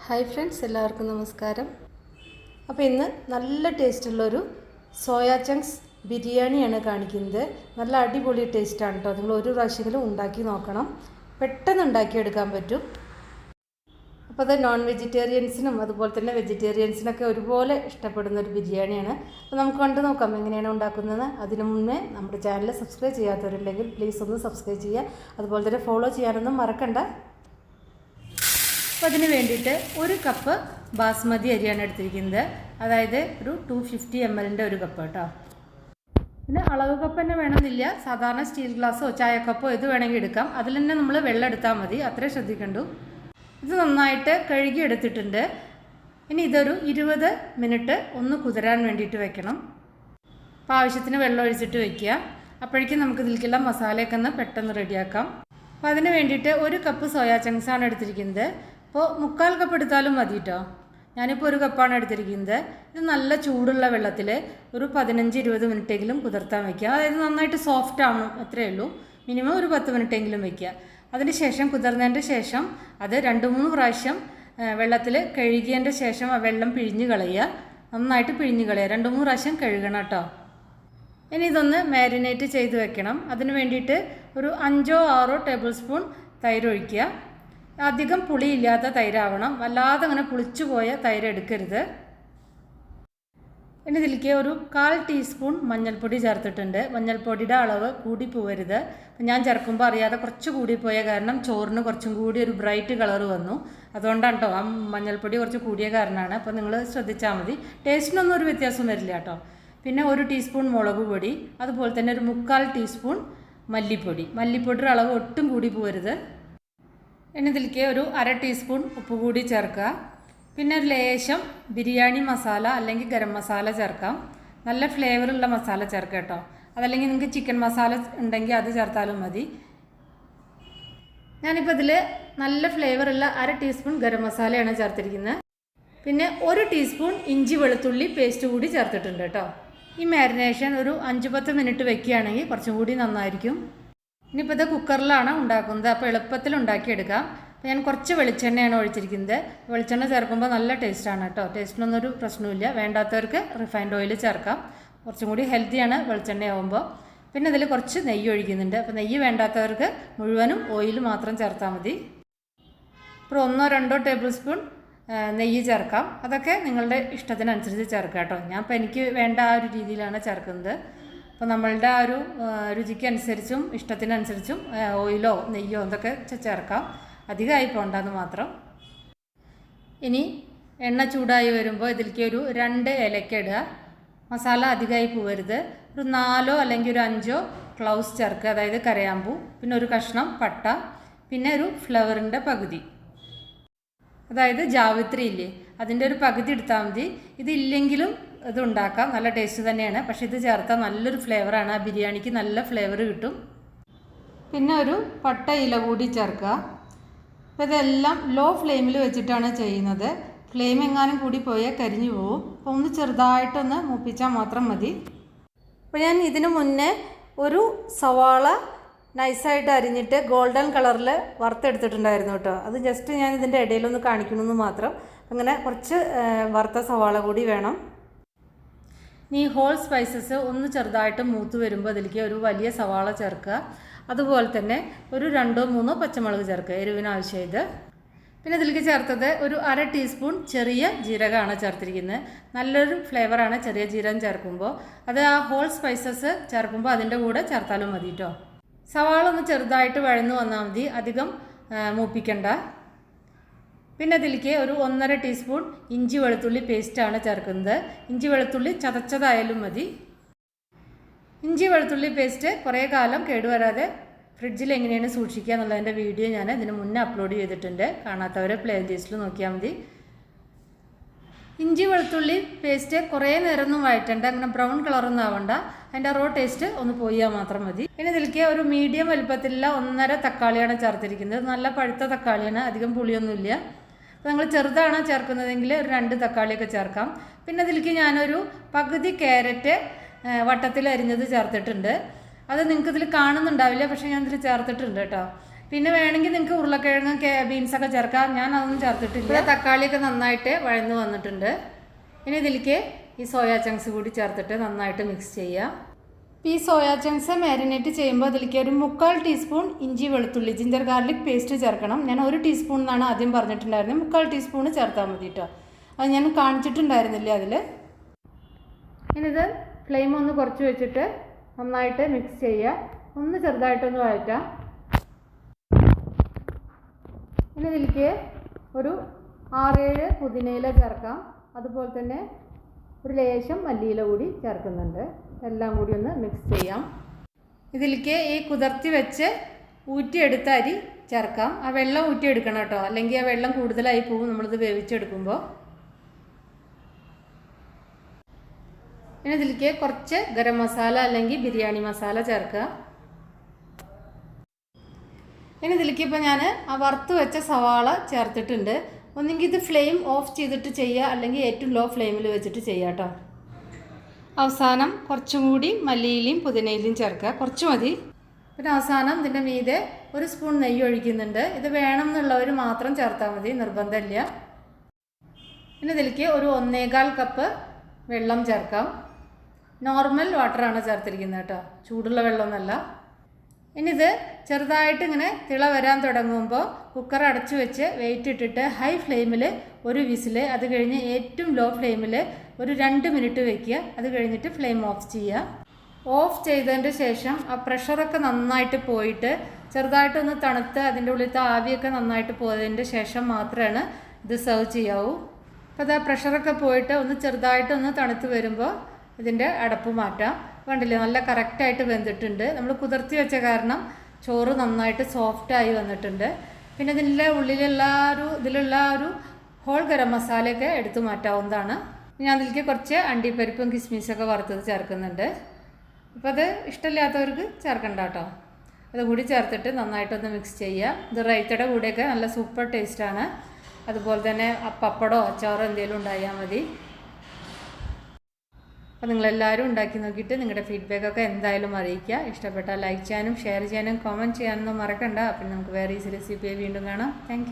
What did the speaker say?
Hi friends, എല്ലാവർക്കും നമസ്കാരം. അപ്പോൾ ഇന്ന് നല്ല ടേസ്റ്റുള്ളൊരു സോയാ ചങ്ക്സ് ബിരിയാണിയാണ് കാണിക്കുന്നത്. നല്ല അടിപൊളി ടേസ്റ്റാണ് കേട്ടോ. നിങ്ങൾ ഒരു പ്രാവശ്യമെങ്കിലും ഉണ്ടാക്കി നോക്കണം. പെട്ടെന്ന് ഉണ്ടാക്കിയെടുക്കാൻ പറ്റും. അപ്പോൾ അത് നോൺ വെജിറ്റേറിയൻസിനും അതുപോലെ തന്നെ വെജിറ്റേറിയൻസിനൊക്കെ ഒരുപോലെ ഇഷ്ടപ്പെടുന്ന ഒരു ബിരിയാണിയാണ്. അപ്പോൾ നമുക്ക് കണ്ടു നോക്കാം എങ്ങനെയാണ് ഉണ്ടാക്കുന്നത്. അതിനു മുന്നേ നമ്മുടെ ചാനൽ സബ്സ്ക്രൈബ് ചെയ്യാത്തവരുണ്ടെങ്കിൽ പ്ലീസ് ഒന്ന് സബ്സ്ക്രൈബ് ചെയ്യുക. അതുപോലെ തന്നെ ഫോളോ ചെയ്യാനൊന്നും മറക്കണ്ട. അപ്പോൾ അതിന് വേണ്ടിയിട്ട് ഒരു കപ്പ് ബാസ്മതി അരിയാണ് എടുത്തിരിക്കുന്നത്. അതായത് ഒരു 250 ml ഒരു കപ്പ് കേട്ടോ. പിന്നെ അളവ് കപ്പ് തന്നെ വേണമെന്നില്ല. സാധാരണ സ്റ്റീൽ ഗ്ലാസ്സോ ചായക്കപ്പോ ഇത് വേണമെങ്കിൽ എടുക്കാം. അതിൽ തന്നെ നമ്മൾ വെള്ളം എടുത്താൽ മതി, അത്രേ ശ്രദ്ധിക്കണ്ടു. ഇത് നന്നായിട്ട് കഴുകി എടുത്തിട്ടുണ്ട്. ഇനി ഇതൊരു 20 മിനിറ്റ് ഒന്ന് കുതിരാൻ വേണ്ടിയിട്ട് വെക്കണം. അപ്പോൾ ആവശ്യത്തിന് വെള്ളം ഒഴിച്ചിട്ട് വയ്ക്കുക. അപ്പോഴേക്കും നമുക്ക് ഇതിലേക്കുള്ള മസാലയൊക്കെ ഒന്ന് പെട്ടെന്ന് റെഡിയാക്കാം. അപ്പോൾ അതിന് വേണ്ടിയിട്ട് ഒരു കപ്പ് സോയാ ചങ്ക്സാണ് എടുത്തിരിക്കുന്നത്. അപ്പോൾ 3/4 കപ്പ് എടുത്താലും മതി കേട്ടോ. ഞാനിപ്പോൾ ഒരു കപ്പാണ് എടുത്തിരിക്കുന്നത്. ഇത് നല്ല ചൂടുള്ള വെള്ളത്തിൽ ഒരു 15-20 മിനിറ്റെങ്കിലും കുതിർത്താൻ വയ്ക്കുക. അതായത് നന്നായിട്ട് സോഫ്റ്റ് ആവണം, അത്രയേ ഉള്ളൂ. മിനിമം ഒരു 10 മിനിറ്റെങ്കിലും വയ്ക്കുക. അതിന് ശേഷം കുതിർന്നതിൻ്റെ ശേഷം അത് 2-3 പ്രാവശ്യം വെള്ളത്തിൽ കഴുകിയതിൻ്റെ ശേഷം ആ വെള്ളം പിഴിഞ്ഞ് കളയുക. നന്നായിട്ട് പിഴിഞ്ഞ് കളയുക. 2-3 പ്രാവശ്യം കഴുകണം കേട്ടോ. ഇനി ഇതൊന്ന് മാരിനേറ്റ് ചെയ്ത് വെക്കണം. അതിന് വേണ്ടിയിട്ട് ഒരു 5-6 ടേബിൾ സ്പൂൺ തൈര് ഒഴിക്കുക. അധികം പുളിയില്ലാത്ത തൈരാവണം. വല്ലാതെ അങ്ങനെ പുളിച്ചു പോയ തൈര് എടുക്കരുത്. ഇനി ഇതിലേക്ക് ഒരു 1/4 ടീസ്പൂൺ മഞ്ഞൾപ്പൊടി ചേർത്തിട്ടുണ്ട്. മഞ്ഞൾപ്പൊടിയുടെ അളവ് കൂടി പോകരുത്. ഞാൻ ചേർക്കുമ്പോൾ അറിയാതെ കുറച്ച് കൂടിപ്പോയ കാരണം ചോറിന് കുറച്ചും കൂടി ഒരു ബ്രൈറ്റ് കളർ വന്നു. അതുകൊണ്ടാണ് കേട്ടോ, ആ മഞ്ഞൾപ്പൊടി കുറച്ച് കൂടിയ കാരണമാണ്. അപ്പോൾ നിങ്ങൾ ശ്രദ്ധിച്ചാൽ മതി. ടേസ്റ്റിനൊന്നും ഒരു വ്യത്യാസം വരില്ല കേട്ടോ. പിന്നെ 1 ടീസ്പൂൺ മുളക് പൊടി, അതുപോലെ തന്നെ ഒരു 3/4 ടീസ്പൂൺ മല്ലിപ്പൊടി. മല്ലിപ്പൊടിയുടെ അളവ് ഒട്ടും കൂടി പോകരുത്. ഇനി ഇതിലേക്ക് ഒരു 1/2 ടീസ്പൂൺ ഉപ്പ് കൂടി ചേർക്കുക. പിന്നെ ഒരു ലേശം ബിരിയാണി മസാല അല്ലെങ്കിൽ ഗരം മസാല ചേർക്കാം. നല്ല ഫ്ലേവറുള്ള മസാല ചേർക്കുക കേട്ടോ. അതല്ലെങ്കിൽ നിങ്ങൾക്ക് ചിക്കൻ മസാല ഉണ്ടെങ്കിൽ അത് ചേർത്താലും മതി. ഞാനിപ്പോൾ ഇതിൽ നല്ല ഫ്ലേവറുള്ള 1/2 ടീസ്പൂൺ ഗരം മസാലയാണ് ചേർത്തിരിക്കുന്നത്. പിന്നെ 1 ടീസ്പൂൺ ഇഞ്ചി വെളുത്തുള്ളി പേസ്റ്റ് കൂടി ചേർത്തിട്ടുണ്ട് കേട്ടോ. ഈ മാരിനേഷൻ ഒരു 5-10 മിനിറ്റ് വെക്കുകയാണെങ്കിൽ കുറച്ചും കൂടി നന്നായിരിക്കും. ഇനിയിപ്പോൾ ഇത് കുക്കറിലാണ് ഉണ്ടാക്കുന്നത്. അപ്പോൾ എളുപ്പത്തിൽ ഉണ്ടാക്കിയെടുക്കാം. അപ്പോൾ ഞാൻ കുറച്ച് വെളിച്ചെണ്ണയാണ് ഒഴിച്ചിരിക്കുന്നത്. വെളിച്ചെണ്ണ ചേർക്കുമ്പോൾ നല്ല ടേസ്റ്റാണ് കേട്ടോ. ടേസ്റ്റിനൊന്നും ഒരു പ്രശ്നമില്ല. വേണ്ടാത്തവർക്ക് റിഫൈൻഡ് ഓയിൽ ചേർക്കാം. കുറച്ചും കൂടി ഹെൽത്തിയാണ് വെളിച്ചെണ്ണയാവുമ്പോൾ. പിന്നെ ഇതിൽ കുറച്ച് നെയ്യ് ഒഴിക്കുന്നുണ്ട്. അപ്പോൾ നെയ്യ് വേണ്ടാത്തവർക്ക് മുഴുവനും ഓയിൽ മാത്രം ചേർത്താൽ മതി. ഇപ്പോൾ 1-2 ടേബിൾ സ്പൂൺ നെയ്യ് ചേർക്കാം. അതൊക്കെ നിങ്ങളുടെ ഇഷ്ടത്തിനനുസരിച്ച് ചേർക്കാം കേട്ടോ. ഞാൻ ഇപ്പോൾ എനിക്ക് വേണ്ട ആ ഒരു രീതിയിലാണ് ചേർക്കുന്നത്. അപ്പോൾ നമ്മളുടെ ആ ഒരു രുചിക്കനുസരിച്ചും ഇഷ്ടത്തിനനുസരിച്ചും ഓയിലോ നെയ്യോ എന്തൊക്കെ ചേർക്കാം. അധികമായി പോകണ്ടെന്ന് മാത്രം. ഇനി എണ്ണ ചൂടായി വരുമ്പോൾ ഇതിലേക്ക് ഒരു 2 ഏലക്ക ഇടുക. മസാല അധികമായി പോകരുത്. ഒരു 4 അല്ലെങ്കിൽ ഒരു 5 ക്ലൗസ് ചേർക്കുക, അതായത് കരയാമ്പൂ. പിന്നെ ഒരു കഷ്ണം പട്ട, പിന്നെ ഒരു ഫ്ലവറിൻ്റെ പകുതി, അതായത് ജാവിത്രി ഇല്ലേ, അതിൻ്റെ ഒരു പകുതി എടുത്താൽ മതി. ഇതില്ലെങ്കിലും ഇത് ഉണ്ടാക്കാം, നല്ല ടേസ്റ്റ് തന്നെയാണ്. പക്ഷേ ഇത് ചേർത്താൽ നല്ലൊരു ഫ്ലേവറാണ്. ആ ബിരിയാണിക്ക് നല്ല ഫ്ലേവർ കിട്ടും. പിന്നെ ഒരു പട്ട ഇല കൂടി ചേർക്കുക. അപ്പോൾ ഇതെല്ലാം ലോ ഫ്ലെയിമിൽ വെച്ചിട്ടാണ് ചെയ്യുന്നത്. ഫ്ലെയിം എങ്ങാനും കൂടി പോയാൽ കരിഞ്ഞു പോകും. അപ്പോൾ ഒന്ന് ചെറുതായിട്ടൊന്ന് മൂപ്പിച്ചാൽ മാത്രം മതി. അപ്പോൾ ഞാൻ ഇതിനു മുന്നേ ഒരു സവാള നൈസായിട്ട് അരിഞ്ഞിട്ട് ഗോൾഡൻ കളറിൽ വറുത്തെടുത്തിട്ടുണ്ടായിരുന്നു കേട്ടോ. അത് ജസ്റ്റ് ഞാൻ ഇതിൻ്റെ ഇടയിലൊന്ന് കാണിക്കണമെന്ന് മാത്രം. അങ്ങനെ കുറച്ച് വറുത്ത സവാള കൂടി വേണം. ഈ ഹോൾ സ്പൈസസ് ഒന്ന് ചെറുതായിട്ട് മൂത്ത് വരുമ്പോൾ അതിലേക്ക് ഒരു വലിയ സവാള ചേർക്കുക. അതുപോലെ തന്നെ ഒരു 2-3 പച്ചമുളക് ചേർക്കുക, എരിവിന് ആവശ്യം ഇത്. പിന്നെ ഇതിലേക്ക് ചേർത്തത് ഒരു 1/2 ടീസ്പൂൺ ചെറിയ ജീരകമാണ് ചേർത്തിരിക്കുന്നത്. നല്ലൊരു ഫ്ലേവറാണ് ചെറിയ ജീരകം ചേർക്കുമ്പോൾ. അത് ആ ഹോൾ സ്പൈസസ് ചേർക്കുമ്പോൾ അതിൻ്റെ കൂടെ ചേർത്താലും മതി കേട്ടോ. സവാള ഒന്ന് ചെറുതായിട്ട് വഴന്നു വന്നാൽ മതി, അധികം മൂപ്പിക്കണ്ട. പിന്നെ അതിലേക്ക് ഒരു 1/2 ടീസ്പൂൺ ഇഞ്ചി വെളുത്തുള്ളി പേസ്റ്റാണ് ചേർക്കുന്നത്. ഇഞ്ചി വെളുത്തുള്ളി ചതച്ചതായാലും മതി. ഇഞ്ചി വെളുത്തുള്ളി പേസ്റ്റ് കുറേ കാലം കേടുവരാതെ ഫ്രിഡ്ജിൽ എങ്ങനെയാണ് സൂക്ഷിക്കുക എന്നുള്ളതിൻ്റെ വീഡിയോ ഞാൻ ഇതിന് മുന്നേ അപ്ലോഡ് ചെയ്തിട്ടുണ്ട്. കാണാത്തവരെ പ്ലേലിസ്റ്റിൽ നോക്കിയാൽ മതി. ഇഞ്ചി വെളുത്തുള്ളി പേസ്റ്റ് കുറേ നേരമൊന്നും വഴറ്റണ്ട, അങ്ങനെ ബ്രൗൺ കളറൊന്നും ആവണ്ട. അതിൻ്റെ റോ ടേസ്റ്റ് ഒന്ന് പോയാൽ മാത്രം മതി. പിന്നെ ഇതിലേക്ക് ഒരു മീഡിയം വലുപ്പത്തിലുള്ള 1.5 തക്കാളിയാണ് ചേർത്തിരിക്കുന്നത്. നല്ല പഴുത്ത തക്കാളിയാണ്, അധികം പുളിയൊന്നുമില്ല. അപ്പോൾ നിങ്ങൾ ചെറുതാണ് ചേർക്കുന്നതെങ്കിൽ ഒരു 2 തക്കാളിയൊക്കെ ചേർക്കാം. പിന്നെ ഇതിലേക്ക് ഞാനൊരു പകുതി ക്യാരറ്റ് വട്ടത്തിൽ അരിഞ്ഞത് ചേർത്തിട്ടുണ്ട്. അത് നിങ്ങൾക്ക് ഇതിൽ കാണുന്നുണ്ടാവില്ല, പക്ഷേ ഞാൻ ഇതിൽ ചേർത്തിട്ടുണ്ട് കേട്ടോ. പിന്നെ വേണമെങ്കിൽ നിങ്ങൾക്ക് ഉരുളക്കിഴങ്ങ് ബീൻസൊക്കെ ചേർക്കാം. ഞാൻ അതൊന്നും ചേർത്തിട്ടില്ല. തക്കാളിയൊക്കെ നന്നായിട്ട് വഴന്നു വന്നിട്ടുണ്ട്. ഇനി ഇതിലേക്ക് ഈ സോയാ ചങ്ക്സ് കൂടി ചേർത്തിട്ട് നന്നായിട്ട് മിക്സ് ചെയ്യുക. ഈ സോയാ ചങ്ക്സ് മാരിനേറ്റ് ചെയ്യുമ്പോൾ അതിലേക്ക് ഒരു 3/4 ടീസ്പൂൺ ഇഞ്ചി വെളുത്തുള്ളി ജിഞ്ചർ ഗാർലിക് പേസ്റ്റ് ചേർക്കണം. ഞാൻ 1 ടീസ്പൂൺ എന്നാണ് ആദ്യം പറഞ്ഞിട്ടുണ്ടായിരുന്നത്. 3/4 ടീസ്പൂൺ ചേർത്താൽ മതി കേട്ടോ. അത് ഞാൻ കാണിച്ചിട്ടുണ്ടായിരുന്നില്ല അതിൽ. ഇനിയിത് ഫ്ലെയിം ഒന്ന് കുറച്ച് വെച്ചിട്ട് നന്നായിട്ട് മിക്സ് ചെയ്യുക. ഒന്ന് ചെറുതായിട്ടൊന്ന് വഴറ്റാം. ഇനി ഇതിലേക്ക് ഒരു 6-7 പുതിനയില ചേർക്കാം. അതുപോലെ തന്നെ ഒരു ലേശം മല്ലിയില കൂടി ചേർക്കുന്നുണ്ട്. എല്ലാം കൂടി ഒന്ന് മിക്സ് ചെയ്യാം. ഇതിലേക്ക് ഈ കുതിർത്തി വെച്ച് ഊറ്റിയെടുത്ത അരി ചേർക്കാം. ആ വെള്ളം ഊറ്റിയെടുക്കണം കേട്ടോ, അല്ലെങ്കിൽ ആ വെള്ളം കൂടുതലായി പോകും നമ്മളിത് വേവിച്ചെടുക്കുമ്പോൾ. ഇനി ഇതിലേക്ക് കുറച്ച് ഗരം മസാല അല്ലെങ്കിൽ ബിരിയാണി മസാല ചേർക്കുക. ഇനി ഇതിലേക്ക് ഇപ്പോൾ ഞാൻ ആ വറുത്ത് വെച്ച സവാള ചേർത്തിട്ടുണ്ട്. ഒന്നെങ്കിൽ ഇത് ഫ്ലെയിം ഓഫ് ചെയ്തിട്ട് ചെയ്യുക, അല്ലെങ്കിൽ ഏറ്റവും ലോ ഫ്ലെയിമിൽ വെച്ചിട്ട് ചെയ്യുക കേട്ടോ. അവസാനം കുറച്ചും കൂടി മല്ലിയിലയും പുതിനയിലയും ചേർക്കുക, കുറച്ച് മതി. പിന്നെ അവസാനം ഇതിൻ്റെ മീതെ 1 സ്പൂൺ നെയ്യ് ഒഴിക്കുന്നുണ്ട്. ഇത് വേണം എന്നുള്ളവർ മാത്രം ചേർത്താൽ മതി, നിർബന്ധമില്ല. പിന്നെ ഇതിലേക്ക് ഒരു 1.25 കപ്പ് വെള്ളം ചേർക്കാം. നോർമൽ വാട്ടറാണ് ചേർത്തിരിക്കുന്നത് കേട്ടോ, ചൂടുള്ള വെള്ളമൊന്നുമല്ല. ഇനി ഇത് ചെറുതായിട്ട് ഇങ്ങനെ തിള വരാൻ തുടങ്ങുമ്പോൾ കുക്കർ അടച്ചു വെച്ച് വെയിറ്റ് ഇട്ടിട്ട് ഹൈ ഫ്ലെയിമിൽ 1 വിസിൽ, അത് കഴിഞ്ഞ് ഏറ്റവും ലോ ഫ്ലെയിമിൽ ഒരു 2 മിനിറ്റ് വയ്ക്കുക. അത് കഴിഞ്ഞിട്ട് ഫ്ലെയിം ഓഫ് ചെയ്യുക. ഓഫ് ചെയ്തതിൻ്റെ ശേഷം ആ പ്രഷറൊക്കെ നന്നായിട്ട് പോയിട്ട് ചെറുതായിട്ടൊന്ന് തണുത്ത് അതിൻ്റെ ഉള്ളിലത്തെ ആവിയൊക്കെ നന്നായിട്ട് പോയതിൻ്റെ ശേഷം മാത്രമാണ് ഇത് സെർവ് ചെയ്യാവൂ. അപ്പോൾ അത് ആ പ്രഷറൊക്കെ പോയിട്ട് ഒന്ന് ചെറുതായിട്ടൊന്ന് തണുത്ത് വരുമ്പോൾ ഇതിൻ്റെ അടപ്പ് മാറ്റാം. കണ്ടില്ലേ, നല്ല കറക്റ്റായിട്ട് വെന്തിട്ടുണ്ട്. നമ്മൾ കുതിർത്തി വെച്ച കാരണം ചോറ് നന്നായിട്ട് സോഫ്റ്റായി വന്നിട്ടുണ്ട്. പിന്നെ ഇതിൻ്റെ ഉള്ളിലുള്ള ഇതിലുള്ള ഒരു ഹോൾ ഗരം മസാലയൊക്കെ എടുത്തു മാറ്റാവുന്നതാണ്. ഞാൻ അതിലേക്ക് കുറച്ച് അണ്ടിപ്പരിപ്പും കിസ്മിസൊക്കെ വറുത്തത് ചേർക്കുന്നുണ്ട്. അപ്പോൾ അത് ഇഷ്ടമില്ലാത്തവർക്ക് ചേർക്കണ്ട കേട്ടോ. അതുകൂടി ചേർത്തിട്ട് നന്നായിട്ടൊന്ന് മിക്സ് ചെയ്യുക. ഇത് റൈത്തയുടെ കൂടെയൊക്കെ നല്ല സൂപ്പർ ടേസ്റ്റാണ്. അതുപോലെ തന്നെ പപ്പടമോ അച്ചാറോ എന്തെങ്കിലും ഉണ്ടായാൽ മതി. അപ്പോൾ നിങ്ങളെല്ലാവരും ഉണ്ടാക്കി നോക്കിയിട്ട് നിങ്ങളുടെ ഫീഡ്ബാക്കൊക്കെ എന്തായാലും അറിയിക്കുക. ഇഷ്ടപ്പെട്ടാൽ ലൈക്ക് ചെയ്യാനും ഷെയർ ചെയ്യാനും കമൻറ്റ് ചെയ്യാനൊന്നും മറക്കണ്ട. അപ്പം നമുക്ക് വേറെ ഈസി റെസിപ്പി വീണ്ടും കാണാം. Thank you.